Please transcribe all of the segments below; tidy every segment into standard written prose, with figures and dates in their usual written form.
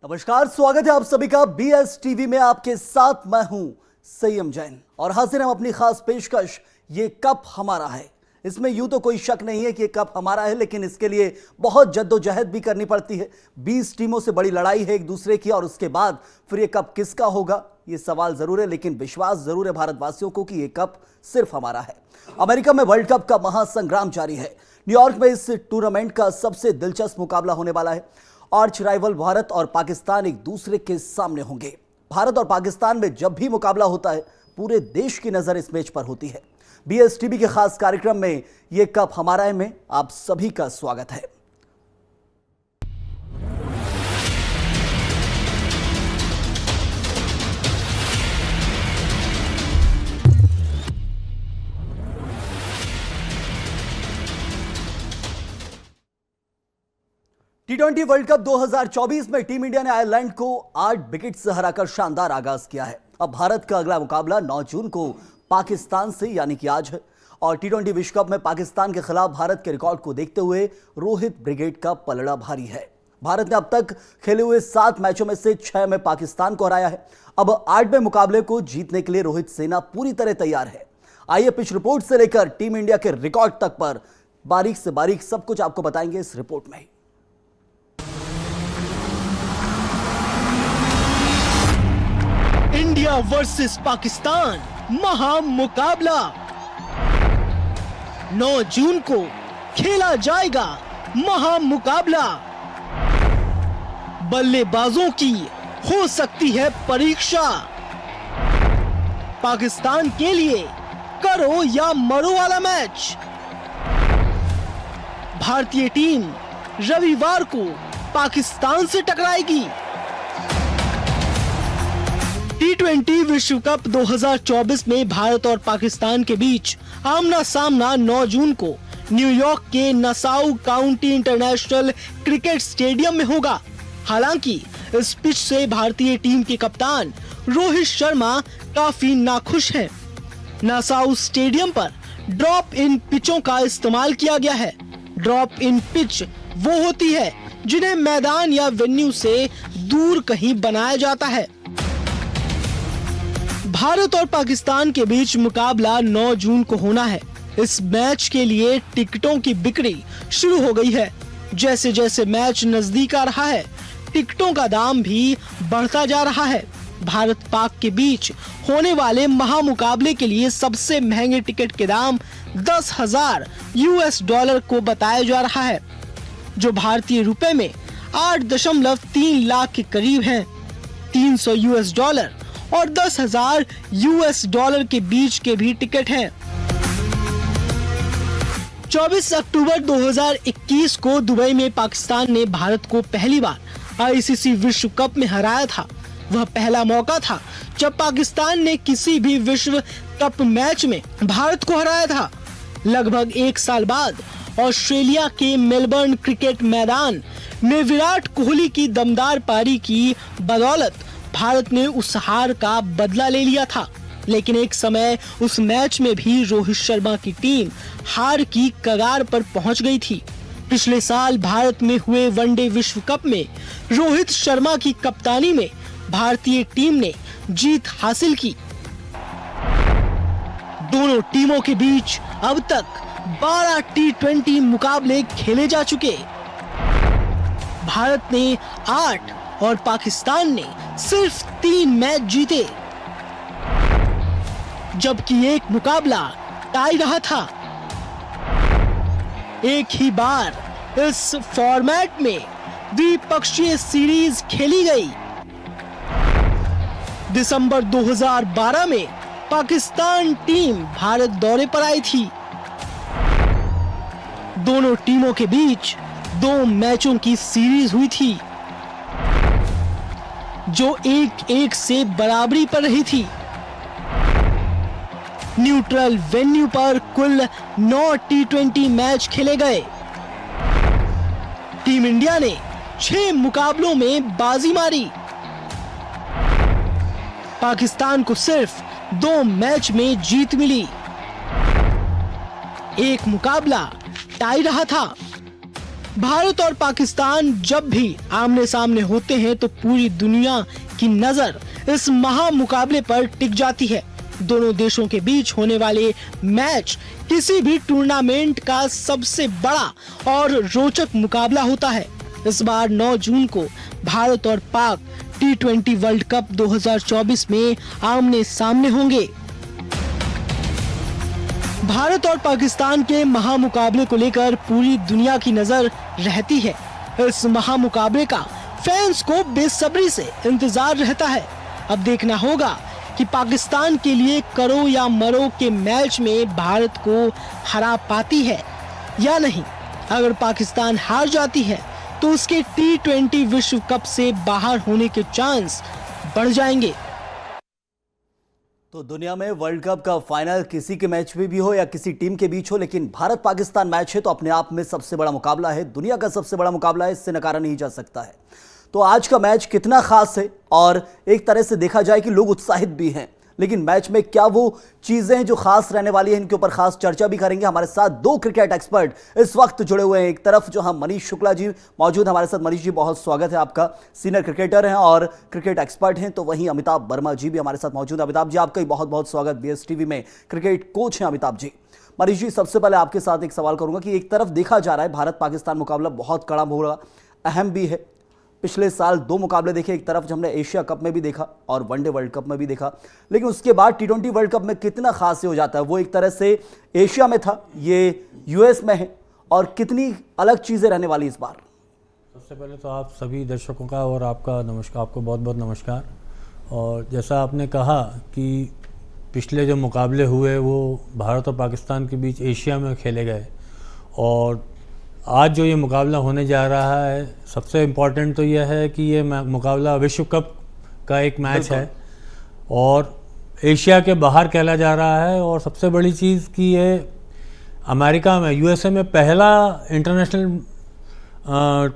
नमस्कार, स्वागत है आप सभी का बीएस टीवी में। आपके साथ मैं हूं संयम जैन और हाजिर हम अपनी खास पेशकश ये कप हमारा है। इसमें यूं तो कोई शक नहीं है कि ये कप हमारा है, लेकिन इसके लिए बहुत जद्दोजहद भी करनी पड़ती है। 20 टीमों से बड़ी लड़ाई है एक दूसरे की, और उसके बाद फिर ये कप किसका होगा ये सवाल जरूर है, लेकिन विश्वास जरूर है भारतवासियों को कि ये कप सिर्फ हमारा है। अमेरिका में वर्ल्ड कप का महासंग्राम जारी है। न्यूयॉर्क में इस टूर्नामेंट का सबसे दिलचस्प मुकाबला होने वाला है। आर्च राइवल भारत और पाकिस्तान एक दूसरे के सामने होंगे। भारत और पाकिस्तान में जब भी मुकाबला होता है पूरे देश की नजर इस मैच पर होती है। बीएस टीवी के खास कार्यक्रम में ये कप हमारा है में आप सभी का स्वागत है। टी20 वर्ल्ड कप 2024 में टीम इंडिया ने आयरलैंड को 8 विकेट से हराकर शानदार आगाज किया है। अब भारत का अगला मुकाबला 9 जून को पाकिस्तान से यानी कि आज है, और टी20 विश्व कप में पाकिस्तान के खिलाफ भारत के रिकॉर्ड को देखते हुए रोहित ब्रिगेड का पलड़ा भारी है। भारत ने अब तक खेले हुए 7 मैचों में से 6 में पाकिस्तान को हराया है। अब 8वें मुकाबले को जीतने के लिए रोहित सेना पूरी तरह तैयार है। आइए पिच रिपोर्ट से लेकर टीम इंडिया के रिकॉर्ड तक पर बारीक से बारीक सब कुछ आपको बताएंगे इस रिपोर्ट में। इंडिया वर्सेस पाकिस्तान महामुकाबला 9 जून को खेला जाएगा। महामुकाबला बल्लेबाजों की हो सकती है परीक्षा। पाकिस्तान के लिए करो या मरो वाला मैच। भारतीय टीम रविवार को पाकिस्तान से टकराएगी। टी20 विश्व कप 2024 में भारत और पाकिस्तान के बीच आमना सामना 9 जून को न्यूयॉर्क के Nassau county international cricket stadium में होगा। हालांकि इस पिच से भारतीय टीम के कप्तान रोहित शर्मा काफी नाखुश हैं। नसाउ स्टेडियम पर ड्रॉप इन पिचों का इस्तेमाल किया गया है। ड्रॉप इन पिच वो होती है जिन्हें मैदान या वेन्यू से दूर कहीं बनाया जाता है। भारत और पाकिस्तान के बीच मुकाबला 9 जून को होना है। इस मैच के लिए टिकटों की बिक्री शुरू हो गई है। जैसे जैसे मैच नजदीक आ रहा है टिकटों का दाम भी बढ़ता जा रहा है। भारत पाक के बीच होने वाले महामुकाबले के लिए सबसे महंगे टिकट के दाम $10,000 को बताया जा रहा है, जो भारतीय रुपए में 8.3 लाख के करीब है। $300 और $10,000 के बीच के भी टिकट हैं। 24 अक्टूबर 2021 को दुबई में पाकिस्तान ने भारत को पहली बार आईसीसी विश्व कप में हराया था। वह पहला मौका था जब पाकिस्तान ने किसी भी विश्व कप मैच में भारत को हराया था। लगभग 1 साल बाद ऑस्ट्रेलिया के मेलबर्न क्रिकेट मैदान में विराट कोहली की दमदार पारी की बदौलत भारत ने उस हार का बदला ले लिया था। लेकिन एक समय उस मैच में भी रोहित शर्मा की टीम हार की कगार पर पहुंच गई थी। पिछले साल भारत में हुए वनडे विश्व कप में रोहित शर्मा की कप्तानी में भारतीय टीम ने जीत हासिल की। दोनों टीमों के बीच अब तक 12 टी20 मुकाबले खेले जा चुके। भारत ने 8 और पाकिस्तान ने सिर्फ 3 मैच जीते, जबकि एक मुकाबला टाई रहा था। एक ही बार इस फॉर्मेट में द्विपक्षीय सीरीज खेली गई। दिसंबर 2012 में पाकिस्तान टीम भारत दौरे पर आई थी। दोनों टीमों के बीच 2 मैचों की सीरीज हुई थी, जो 1-1 से बराबरी पर रही थी। न्यूट्रल वेन्यू पर कुल 9 टी20 मैच खेले गए। टीम इंडिया ने 6 मुकाबलों में बाजी मारी। पाकिस्तान को सिर्फ 2 मैच में जीत मिली। एक मुकाबला टाई रहा था। भारत और पाकिस्तान जब भी आमने सामने होते हैं तो पूरी दुनिया की नजर इस महामुकाबले पर टिक जाती है। दोनों देशों के बीच होने वाले मैच किसी भी टूर्नामेंट का सबसे बड़ा और रोचक मुकाबला होता है। इस बार 9 जून को भारत और पाक T20 वर्ल्ड कप 2024 में आमने सामने होंगे। भारत और पाकिस्तान के महामुकाबले को लेकर पूरी दुनिया की नजर रहती है। इस महामुकाबले का फैंस को बेसब्री से इंतजार रहता है। अब देखना होगा कि पाकिस्तान के लिए करो या मरो के मैच में भारत को हरा पाती है या नहीं। अगर पाकिस्तान हार जाती है तो उसके T20 विश्व कप से बाहर होने के चांस बढ़ जाएंगे। तो दुनिया में वर्ल्ड कप का फाइनल किसी के मैच में भी हो या किसी टीम के बीच हो, लेकिन भारत पाकिस्तान मैच है तो अपने आप में सबसे बड़ा मुकाबला है, दुनिया का सबसे बड़ा मुकाबला है, इससे नकारा नहीं जा सकता है। तो आज का मैच कितना खास है, और एक तरह से देखा जाए कि लोग उत्साहित भी हैं, लेकिन मैच में क्या वो चीजें हैं जो खास रहने वाली हैं, इनके ऊपर खास चर्चा भी करेंगे। हमारे साथ 2 क्रिकेट एक्सपर्ट इस वक्त जुड़े हुए हैं। एक तरफ जो हम मनीष शुक्ला जी मौजूद हमारे साथ। मनीष जी, बहुत स्वागत है आपका। सीनियर क्रिकेटर हैं और क्रिकेट एक्सपर्ट हैं। तो वहीं अमिताभ वर्मा जी भी हमारे साथ मौजूद है। अमिताभ जी, आपका ही बहुत बहुत स्वागत। BSTV में क्रिकेट कोच हैं अमिताभ जी। मनीष जी, सबसे पहले आपके साथ एक सवाल करूंगा कि एक तरफ देखा जा रहा है भारत पाकिस्तान मुकाबला बहुत कड़ा होगा, अहम भी है। पिछले साल 2 मुकाबले देखे, एक तरफ हमने एशिया कप में भी देखा और वनडे वर्ल्ड कप में भी देखा, लेकिन उसके बाद T20 वर्ल्ड कप में कितना खास हो जाता है। वो एक तरह से एशिया में था, ये US में है, और कितनी अलग चीजें रहने वाली इस बार। सबसे पहले तो आप सभी दर्शकों का और आपका नमस्कार, आपको बहुत बहुत नमस्कार। और जैसा आपने कहा कि पिछले जो मुकाबले हुए वो भारत और पाकिस्तान के बीच एशिया में खेले गए, और आज जो ये मुकाबला होने जा रहा है, सबसे इम्पॉर्टेंट तो यह है कि ये मुकाबला विश्व कप का एक मैच है और एशिया के बाहर खेला जा रहा है। और सबसे बड़ी चीज़ कि ये अमेरिका में, USA में पहला इंटरनेशनल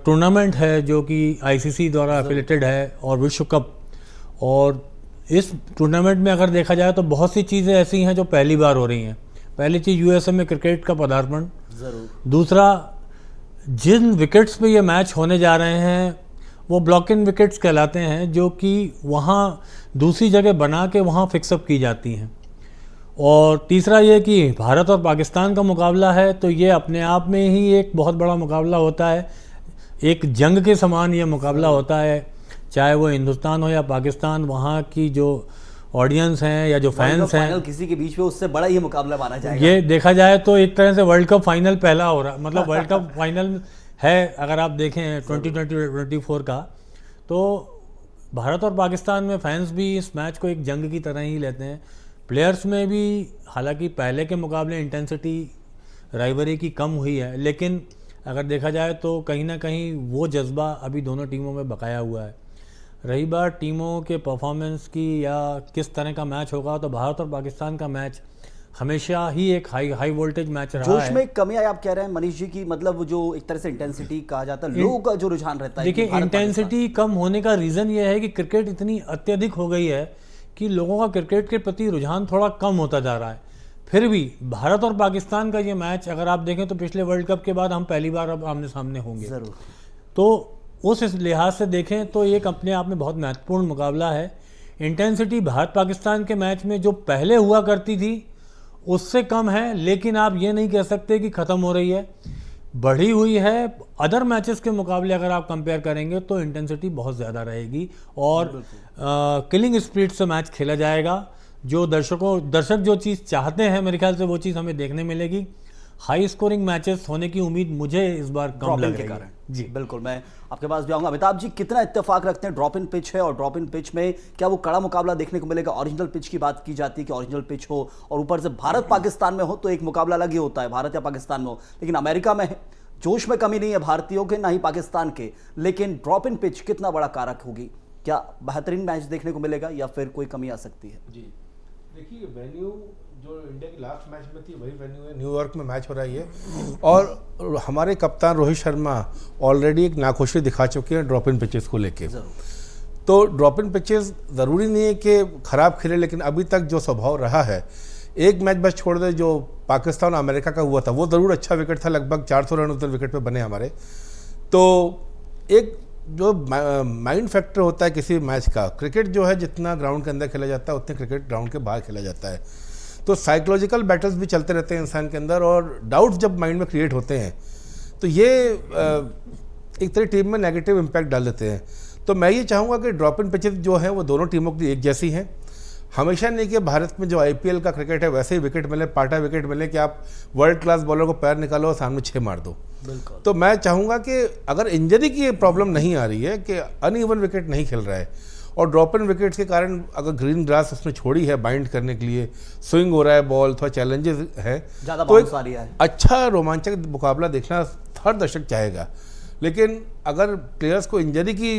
टूर्नामेंट है जो कि ICC द्वारा एफिलेटेड है, और विश्व कप। और इस टूर्नामेंट में अगर देखा जाए तो बहुत सी चीज़ें ऐसी हैं जो पहली बार हो रही हैं। पहली चीज़ USA में क्रिकेट का पदार्पण, दूसरा जिन विकेट्स पे ये मैच होने जा रहे हैं वो ब्लॉक इन विकेट्स कहलाते हैं, जो कि वहाँ दूसरी जगह बना के वहाँ फिक्सअप की जाती हैं। और तीसरा ये कि भारत और पाकिस्तान का मुकाबला है, तो ये अपने आप में ही एक बहुत बड़ा मुकाबला होता है। एक जंग के समान ये मुकाबला होता है, चाहे वो हिंदुस्तान हो या पाकिस्तान। वहाँ की जो ऑडियंस हैं या जो फैंस हैं, किसी के बीच में उससे बड़ा ही मुकाबला माना जाएगा। ये देखा जाए तो एक तरह से वर्ल्ड कप फाइनल पहला हो रहा है, मतलब वर्ल्ड कप फाइनल है अगर आप देखें 2024 का। तो भारत और पाकिस्तान में फैंस भी इस मैच को एक जंग की तरह ही लेते हैं। प्लेयर्स में भी हालांकि पहले के मुकाबले इंटेंसिटी राइवरी की कम हुई है, लेकिन अगर देखा जाए तो कहीं ना कहीं वो जज्बा अभी दोनों टीमों में बकाया हुआ है। रही बात टीमों के परफॉर्मेंस की या किस तरह का मैच होगा, तो भारत और पाकिस्तान का मैच हमेशा ही एक हाई वोल्टेज मैच रहा है। जोश में कमी आई आप कह रहे हैं मनीष जी की, मतलब वो जो एक तरह से इंटेंसिटी कहा जाता है, लोगों का जो रुझान रहता है। देखिए, इंटेंसिटी कम होने का रीज़न ये है कि क्रिकेट इतनी अत्यधिक हो गई है कि लोगों का क्रिकेट के प्रति रुझान थोड़ा कम होता जा रहा है। फिर भी भारत और पाकिस्तान का ये मैच अगर आप देखें तो पिछले वर्ल्ड कप के बाद हम पहली बार अब आमने सामने होंगे। जरूर। तो उस लिहाज से देखें तो एक अपने आप में बहुत महत्वपूर्ण मुकाबला है। इंटेंसिटी भारत पाकिस्तान के मैच में जो पहले हुआ करती थी उससे कम है, लेकिन आप ये नहीं कह सकते कि ख़त्म हो रही है, बढ़ी हुई है। अदर मैचेस के मुकाबले अगर आप कंपेयर करेंगे तो इंटेंसिटी बहुत ज़्यादा रहेगी और किलिंग स्पिरिट से मैच खेला जाएगा। जो दर्शक जो चीज़ चाहते हैं, मेरे ख्याल से वो चीज़ हमें देखने मिलेगी। हाई स्कोरिंग मैचेस होने की उम्मीद मुझे इस बार कम लग रही है। जी बिल्कुल, मैं आपके पास भी आऊंगा। अमिताभ जी, कितना इत्तेफाक रखते हैं, ड्रॉप इन पिच है और ड्रॉप इन पिच में क्या वो कड़ा मुकाबला देखने को मिलेगा? ओरिजिनल पिच की बात की जाती है कि ओरिजिनल पिच हो और ऊपर से भारत पाकिस्तान में हो तो एक मुकाबला अलग ही होता है, भारत या पाकिस्तान में हो, लेकिन अमेरिका में है। जोश में कमी नहीं है भारतीयों के, ना ही पाकिस्तान के, लेकिन ड्रॉप इन पिच कितना बड़ा कारक होगी? क्या बेहतरीन मैच देखने को मिलेगा या फिर कोई कमी आ सकती है? जी देखिए, वेन्यू जो इंडिया की लास्ट मैच में थी वही वेन्यू है, न्यूयॉर्क में मैच हो रहा है। और हमारे कप्तान रोहित शर्मा ऑलरेडी एक नाखुशी दिखा चुके हैं ड्रॉप इन पिचेस को लेके। तो ड्रॉप इन पिचेस ज़रूरी नहीं है कि ख़राब खेले, लेकिन अभी तक जो स्वभाव रहा है, एक मैच बस छोड़ दे जो पाकिस्तान और अमेरिका का हुआ था, वो ज़रूर अच्छा विकेट था, लगभग 400 रन उस विकेट पे बने हमारे। तो एक जो माइंड फैक्टर होता है किसी मैच का, क्रिकेट जो है जितना ग्राउंड के अंदर खेला जाता है उतने क्रिकेट ग्राउंड के बाहर खेला जाता है, तो साइकोलॉजिकल बैटल्स भी चलते रहते हैं इंसान के अंदर, और डाउट्स जब माइंड में क्रिएट होते हैं तो ये एक तरह टीम में नेगेटिव इम्पैक्ट डाल देते हैं। तो मैं ये चाहूँगा कि ड्रॉप इन पिचेस जो हैं वो दोनों टीमों की एक जैसी हैं। हमेशा नहीं कि भारत में जो आईपीएल का क्रिकेट है वैसे ही विकेट मिले, पाटा विकेट मिले कि आप वर्ल्ड क्लास बॉलर को पैर निकालो और सामने 6 मार दो। बिल्कुल। तो मैं चाहूँगा कि अगर इंजरी की प्रॉब्लम नहीं आ रही है कि अनइवन विकेट नहीं खेल रहा है और ड्रॉप इन विकेट्स के कारण अगर ग्रीन ग्रास उसने छोड़ी है बाइंड करने के लिए, स्विंग हो रहा है बॉल, थोड़ा चैलेंजेस है, ज़्यादा तो बाउंस आ रही है। अच्छा रोमांचक मुकाबला देखना हर दर्शक चाहेगा। लेकिन अगर प्लेयर्स को इंजरी की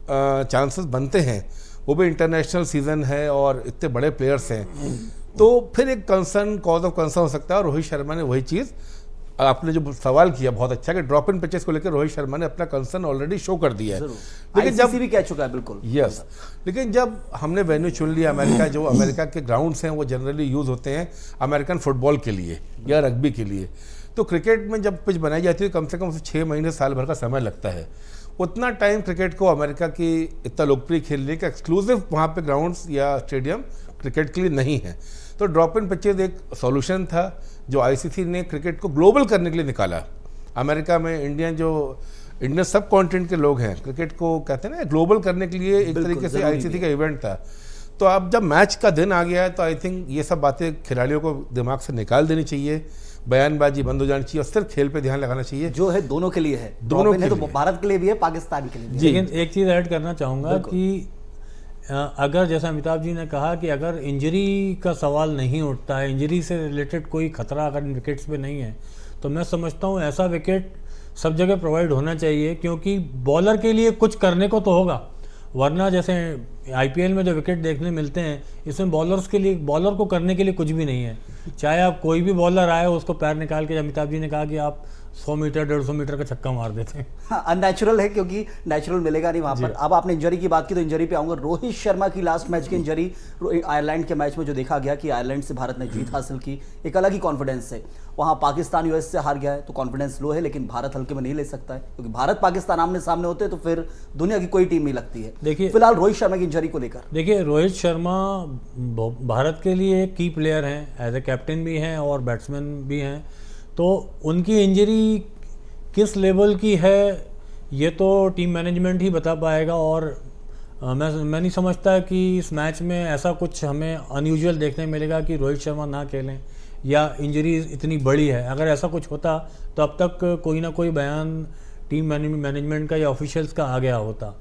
चांसेस बनते हैं, वो भी इंटरनेशनल सीजन है और इतने बड़े प्लेयर्स हैं, तो फिर एक कंसर्न, कॉज ऑफ कंसर्न हो सकता है। और रोहित शर्मा ने वही चीज़, आपने जो सवाल किया बहुत अच्छा कि ड्रॉप इन पिचेस को लेकर रोहित शर्मा ने अपना कंसर्न ऑलरेडी शो कर दिया है। लेकिन जब भी कह चुका है, बिल्कुल यस, लेकिन जब हमने वेन्यू चुन लिया अमेरिका, जो अमेरिका के ग्राउंड्स हैं वो जनरली यूज़ होते हैं अमेरिकन फुटबॉल के लिए या रग्बी के लिए, तो क्रिकेट में जब पिच बनाई जाती है कम से कम उसे 6 महीने साल भर का समय लगता है। उतना टाइम क्रिकेट को अमेरिका की इतना लोकप्रिय खेलने का एक्सक्लूसिव वहाँ पे ग्राउंड्स या स्टेडियम क्रिकेट के लिए नहीं है। तो ड्रॉप इन पिचेज एक सॉल्यूशन था जो आईसीसी ने क्रिकेट को ग्लोबल करने के लिए निकाला। अमेरिका में इंडियन सब कॉन्टिनेंट के लोग हैं, क्रिकेट को कहते हैं ना ग्लोबल करने के लिए एक तरीके से आईसीसी का इवेंट था। तो अब जब मैच का दिन आ गया है तो आई थिंक ये सब बातें खिलाड़ियों को दिमाग से निकाल देनी चाहिए, बयानबाजी बंद हो जानी चाहिए और सिर्फ खेल पे ध्यान लगाना चाहिए, जो है दोनों के लिए है। दोनों के है तो लिए। भारत के लिए भी है, पाकिस्तान के लिए भी है। लेकिन एक चीज़ ऐड करना चाहूँगा कि अगर जैसा अमिताभ जी ने कहा कि अगर इंजरी का सवाल नहीं उठता है, इंजरी से रिलेटेड कोई खतरा अगर विकेट्स पे नहीं है, तो मैं समझता हूँ ऐसा विकेट सब जगह प्रोवाइड होना चाहिए, क्योंकि बॉलर के लिए कुछ करने को तो होगा, वरना जैसे आईपीएल में जो विकेट देखने मिलते हैं इसमें बॉलर्स के लिए, बॉलर को करने के लिए कुछ भी नहीं है। चाहे आप कोई भी बॉलर आए उसको पैर निकाल के, अमिताभ जी ने कहा कि आप 100 मीटर 150 मीटर का छक्का मार देते हैं। हाँ, अननेचुरल है क्योंकि नेचुरल मिलेगा नहीं वहाँ पर। अब आपने इंजरी की बात की तो इंजरी पे आऊँगा। रोहित शर्मा की लास्ट मैच की इंजरी, आयरलैंड के मैच में जो देखा गया कि आयरलैंड से भारत ने जीत हासिल की, एक अलग ही कॉन्फिडेंस है। वहाँ पाकिस्तान यूएस से हार गया है तो कॉन्फिडेंस लो है, लेकिन भारत हल्के में नहीं ले सकता है क्योंकि भारत पाकिस्तान आमने सामने होते हैं तो फिर दुनिया की कोई टीम नहीं लगती है। देखिए फिलहाल रोहित शर्मा की इंजरी को लेकर, देखिए रोहित शर्मा भारत के लिए एक की प्लेयर हैं, एज ए कैप्टन भी हैं और बैट्समैन भी हैं, तो उनकी इंजरी किस लेवल की है ये तो टीम मैनेजमेंट ही बता पाएगा। और मैं नहीं समझता कि इस मैच में ऐसा कुछ हमें अनयूजुअल देखने मिलेगा कि रोहित शर्मा ना खेलें या इंजरी इतनी बड़ी है। अगर ऐसा कुछ होता तो अब तक कोई ना कोई बयान टीम मैनेजमेंट का या ऑफिशियल्स का आ गया होता।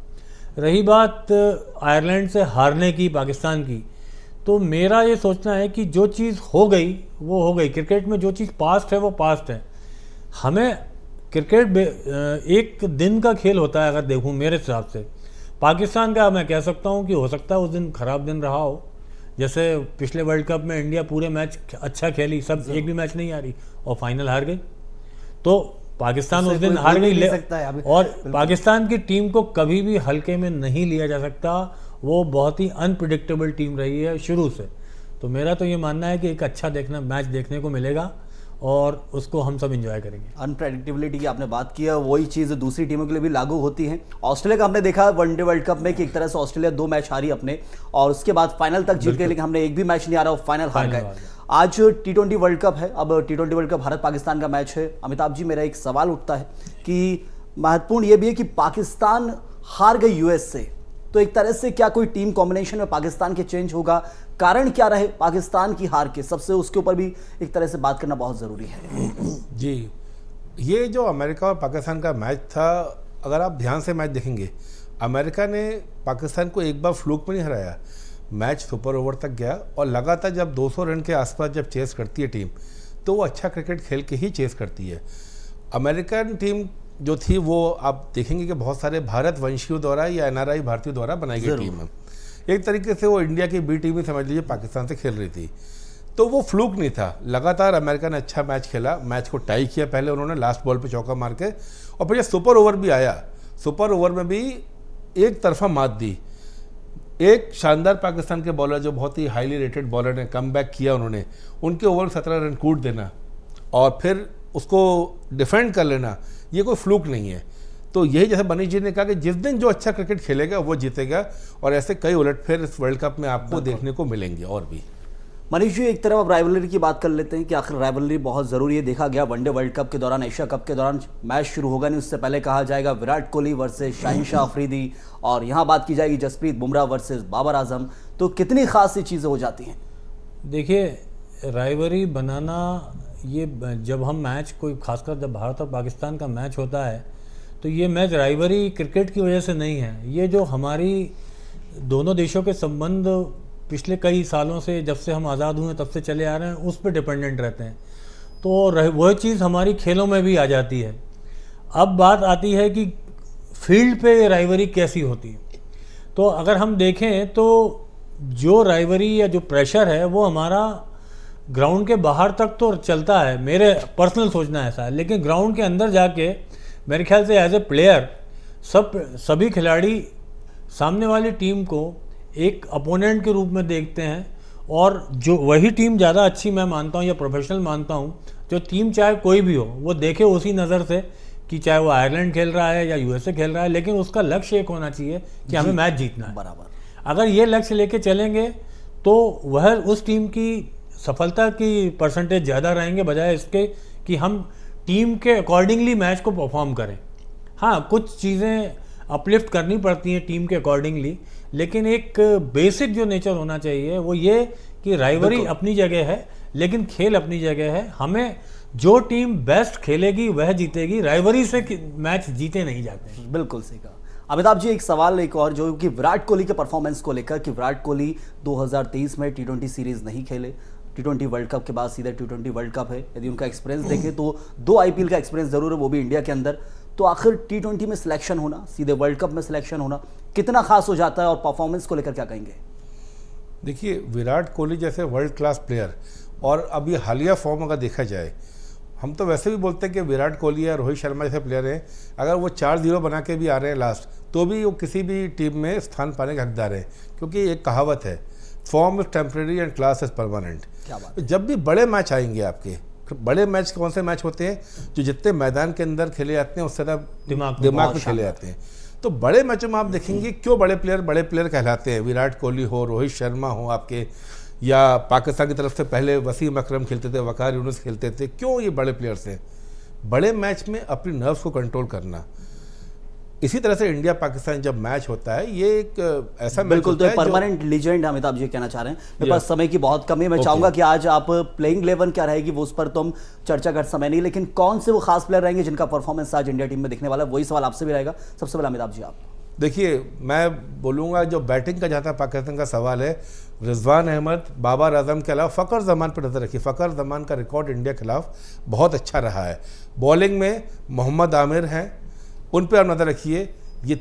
रही बात आयरलैंड से हारने की, पाकिस्तान की, तो मेरा ये सोचना है कि जो चीज़ हो गई वो हो गई। क्रिकेट में जो चीज़ पास्ट है वो पास्ट है। हमें क्रिकेट एक दिन का खेल होता है, अगर देखूं मेरे हिसाब से। पाकिस्तान का मैं कह सकता हूं कि हो सकता है उस दिन ख़राब दिन रहा हो, जैसे पिछले वर्ल्ड कप में इंडिया पूरे मैच अच्छा खेली, सब एक भी मैच नहीं हारी और फाइनल हार गई, तो पाकिस्तान उस दिन हार गई। और पाकिस्तान की टीम को कभी भी हल्के में नहीं लिया जा सकता, वो बहुत ही अनप्रिडिक्टेबल टीम रही है शुरू से। तो मेरा तो ये मानना है कि एक अच्छा मैच देखने को मिलेगा और उसको हम सब एंजॉय करेंगे। अनप्रेडिक्टेबिलिटी की आपने बात की है, वही चीज़ दूसरी टीमों के लिए भी लागू होती है। ऑस्ट्रेलिया का हमने देखा वनडे वर्ल्ड कप में कि एक तरह से ऑस्ट्रेलिया 2 मैच हारी अपने और उसके बाद फाइनल तक जीत गए, लेकिन हमने एक भी मैच नहीं हारा और फाइनल हार गए। आज T20 वर्ल्ड कप है, अब T20 world cup Bharat Pakistan का मैच है। अमिताभ जी, मेरा एक सवाल उठता है कि महत्वपूर्ण ये भी है कि पाकिस्तान हार गई यूएस से, तो एक तरह से क्या कोई टीम कॉम्बिनेशन में पाकिस्तान के चेंज होगा? कारण क्या रहे पाकिस्तान की हार के, सबसे उसके ऊपर भी एक तरह से बात करना बहुत ज़रूरी है। जी, ये जो अमेरिका और पाकिस्तान का मैच था, अगर आप ध्यान से मैच देखेंगे, अमेरिका ने पाकिस्तान को एक बार फ्लूक में नहीं हराया, मैच सुपर ओवर तक गया और लगातार जब 200 रन के आसपास जब चेस करती है टीम, तो वो अच्छा क्रिकेट खेल के ही चेस करती है। अमेरिकन टीम जो थी वो आप देखेंगे कि बहुत सारे भारत वंशियों द्वारा या NRI भारतीयों द्वारा बनाई गई टीम है। एक तरीके से वो इंडिया की बी टीम ही समझ लीजिए पाकिस्तान से खेल रही थी, तो वो फ्लूक नहीं था। लगातार अमेरिका ने अच्छा मैच खेला, मैच को टाई किया पहले उन्होंने लास्ट बॉल पे चौका मार के, और फिर ये सुपर ओवर भी आया, सुपर ओवर में भी एक तरफा मात दी। एक शानदार पाकिस्तान के बॉलर जो बहुत ही हाईली रेटेड बॉलर ने कम बैक किया, उन्होंने उनके ओवर 17 रन कूट देना और फिर उसको डिफेंड कर लेना, ये कोई फ्लूक नहीं है। तो यही जैसे मनीष जी ने कहा कि जिस दिन जो अच्छा क्रिकेट खेलेगा वो जीतेगा, और ऐसे कई उलटफेर इस वर्ल्ड कप में आपको देखने को मिलेंगे। और भी मनीष जी, एक तरफ अब राइवलरी की बात कर लेते हैं कि आखिर राइवलरी बहुत ज़रूरी है। देखा गया वनडे वर्ल्ड कप के दौरान, एशिया कप के दौरान मैच शुरू होगा नहीं उससे पहले कहा जाएगा विराट कोहली वर्सेस शाहिन अफरीदी, और यहाँ बात की जाएगी जसप्रीत बुमराह वर्सेस बाबर आजम। तो कितनी खास ये चीज़ें हो जाती हैं? देखिए, राइवरी बनाना, ये जब हम मैच कोई, खासकर जब भारत और पाकिस्तान का मैच होता है, तो ये मैच राइवरी क्रिकेट की वजह से नहीं है। ये जो हमारी दोनों देशों के संबंध पिछले कई सालों से, जब से हम आज़ाद हुए तब से चले आ रहे हैं, उस पर डिपेंडेंट रहते हैं। तो वह चीज़ हमारी खेलों में भी आ जाती है। अब बात आती है कि फील्ड पे राइवरी कैसी होती है। तो अगर हम देखें तो जो राइवरी या जो प्रेशर है वो हमारा ग्राउंड के बाहर तक तो चलता है, मेरे पर्सनल सोचना ऐसा है, लेकिन ग्राउंड के अंदर जाके मेरे ख्याल से एज ए प्लेयर सभी खिलाड़ी सामने वाली टीम को एक अपोनेंट के रूप में देखते हैं, और जो वही टीम ज़्यादा अच्छी मैं मानता हूँ या प्रोफेशनल मानता हूँ, जो टीम चाहे कोई भी हो वो देखे उसी नज़र से कि चाहे वो आयरलैंड खेल रहा है या यूएसए खेल रहा है, लेकिन उसका लक्ष्य एक होना चाहिए कि हमें मैच जीतना है। बराबर। अगर ये लक्ष्य लेके चलेंगे तो वह उस टीम की सफलता की परसेंटेज ज़्यादा रहेंगे, बजाय इसके कि हम टीम के अकॉर्डिंगली मैच को परफॉर्म करें। हाँ, कुछ चीज़ें अपलिफ्ट करनी पड़ती हैं टीम के अकॉर्डिंगली, लेकिन एक बेसिक जो नेचर होना चाहिए वो ये कि राइवरी अपनी जगह है, लेकिन खेल अपनी जगह है। हमें जो टीम बेस्ट खेलेगी वह जीतेगी, राइवरी से मैच जीते नहीं जाते। बिल्कुल सही कहा। अमिताभ जी, एक सवाल एक और, जो कि विराट कोहली के परफॉर्मेंस को लेकर, कि विराट कोहली 2023 में T20 सीरीज नहीं खेले, T20 वर्ल्ड कप के बाद सीधे T20 वर्ल्ड कप है। यदि उनका एक्सपीरियंस देखें तो 2 IPL का एक्सपीरियंस जरूर है, वो भी इंडिया के अंदर। तो आखिर T20 में सिलेक्शन होना, सीधे वर्ल्ड कप में सिलेक्शन होना कितना खास हो जाता है, और परफॉर्मेंस को लेकर क्या कहेंगे? देखिए, विराट कोहली जैसे वर्ल्ड क्लास प्लेयर, और अभी हालिया फॉर्म अगर देखा जाए, हम तो वैसे भी बोलते हैं कि विराट कोहली या रोहित शर्मा जैसे प्लेयर हैं, अगर वो 4-0 बना के भी आ रहे हैं लास्ट, तो भी वो किसी भी टीम में स्थान पाने के हकदार हैं, क्योंकि एक कहावत है, form is temporary and class is permanent. क्या बात। तो जब भी बड़े मैच आएंगे आपके, बड़े मैच कौन से मैच होते हैं जो जितने मैदान के अंदर खेले जाते हैं उससे ज़्यादा दिमाग में खेले जाते हैं। तो बड़े मैचों में आप देखेंगे क्यों बड़े प्लेयर कहलाते हैं। विराट कोहली हो, रोहित शर्मा हो आपके, या पाकिस्तान की तरफ से पहले वसीम अकरम खेलते थे, वकार यूनुस खेलते थे, क्यों ये बड़े प्लेयर्स हैं? बड़े मैच में अपनी नर्व्स को कंट्रोल करना। इसी तरह से इंडिया पाकिस्तान जब मैच होता है, ये एक ऐसा मैच बिल्कुल, होता तो है परमानेंट लीजेंड अमिताभ जी कहना चाह रहे हैं। मेरे पास समय की बहुत कमी है, मैं चाहूंगा कि आज आप प्लेइंग 11 क्या रहेगी वो उस पर तो हम चर्चा कर समय नहीं, लेकिन कौन से वो खास प्लेयर रहेंगे जिनका परफॉर्मेंस आज इंडिया टीम में दिखने वाला है, वही सवाल आपसे भी रहेगा। सबसे पहले अमिताभ जी आप देखिए, मैं बोलूँगा जो बैटिंग का जहाँ तक पाकिस्तान का सवाल है, रिजवान अहमद, बाबर आजम के अलावा फ़खर जमान पर नज़र रखिए। फ़खर जमान का रिकॉर्ड इंडिया के खिलाफ बहुत अच्छा रहा है। बॉलिंग में मोहम्मद आमिर हैं, उन पर आप नज़र रखिए। ये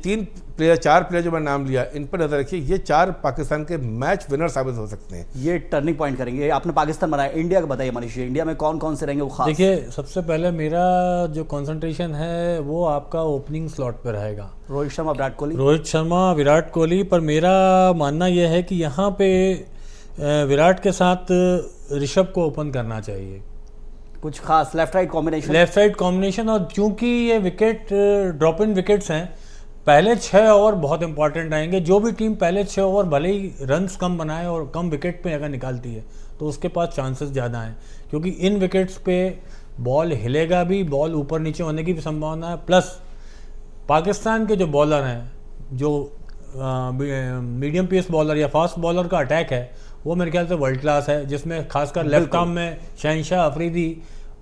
4 प्लेयर जो मैं नाम लिया, इन पर नजर रखिए। ये 4 पाकिस्तान के मैच विनर साबित हो सकते हैं। ये टर्निंग पॉइंट करेंगे। आपने पाकिस्तान बनाया, इंडिया का बताइए मनीष जी, इंडिया में कौन कौन से रहेंगे वो खास? देखिए, सबसे पहले मेरा जो कंसंट्रेशन है वो आपका ओपनिंग स्लॉट पर रहेगा। रोहित शर्मा, विराट कोहली। रोहित शर्मा, विराट कोहली, पर मेरा मानना यह है कि यहाँ पे विराट के साथ ऋषभ को ओपन करना चाहिए। कुछ खास लेफ्ट राइट कॉम्बिनेशन, और क्योंकि ये विकेट ड्रॉप इन विकेट्स हैं, पहले 6 ओवर बहुत इंपॉर्टेंट रहेंगे। जो भी टीम पहले 6 ओवर भले ही रन्स कम बनाए और कम विकेट पे अगर निकालती है तो उसके पास चांसेस ज़्यादा हैं, क्योंकि इन विकेट्स पे बॉल हिलेगा भी, बॉल ऊपर नीचे होने की भी संभावना है। प्लस पाकिस्तान के जो बॉलर हैं, जो मीडियम पेस बॉलर या फास्ट बॉलर का अटैक है, वो मेरे ख्याल से वर्ल्ड क्लास है, जिसमें खासकर लेफ्ट आर्म में शाहिन अफरीदी,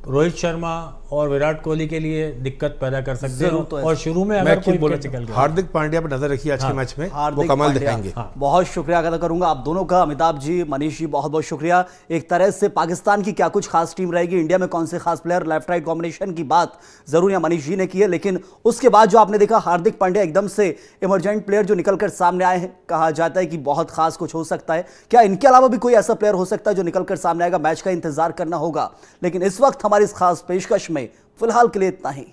रोहित शर्मा और विराट कोहली के लिए दिक्कत पैदा कर सकते हैं। तो और शुरू में अगर कोई विकेट निकल गया, हार्दिक पांड्या पर नजर रखिए आज के मैच में, वो कमाल दिखाएंगे। बहुत शुक्रिया अदा करूंगा आप दोनों का, अमिताभ जी, मनीष जी, बहुत बहुत शुक्रिया। एक तरह से पाकिस्तान की क्या कुछ खास टीम रहेगी, इंडिया में कौन से खास प्लेयर, लेफ्ट राइट कॉम्बिनेशन की बात जरूर यहाँ मनीष जी ने की है, लेकिन उसके बाद जो आपने देखा हार्दिक पांड्या एकदम से इमरजेंट प्लेयर जो निकलकर सामने आए हैं, कहा जाता है कि बहुत खास कुछ हो सकता है। क्या इनके अलावा भी कोई ऐसा प्लेयर हो सकता है जो निकलकर सामने आएगा? मैच का इंतजार करना होगा, लेकिन इस वक्त हमारी इस खास पेशकश में फिलहाल के लिए इतना ही।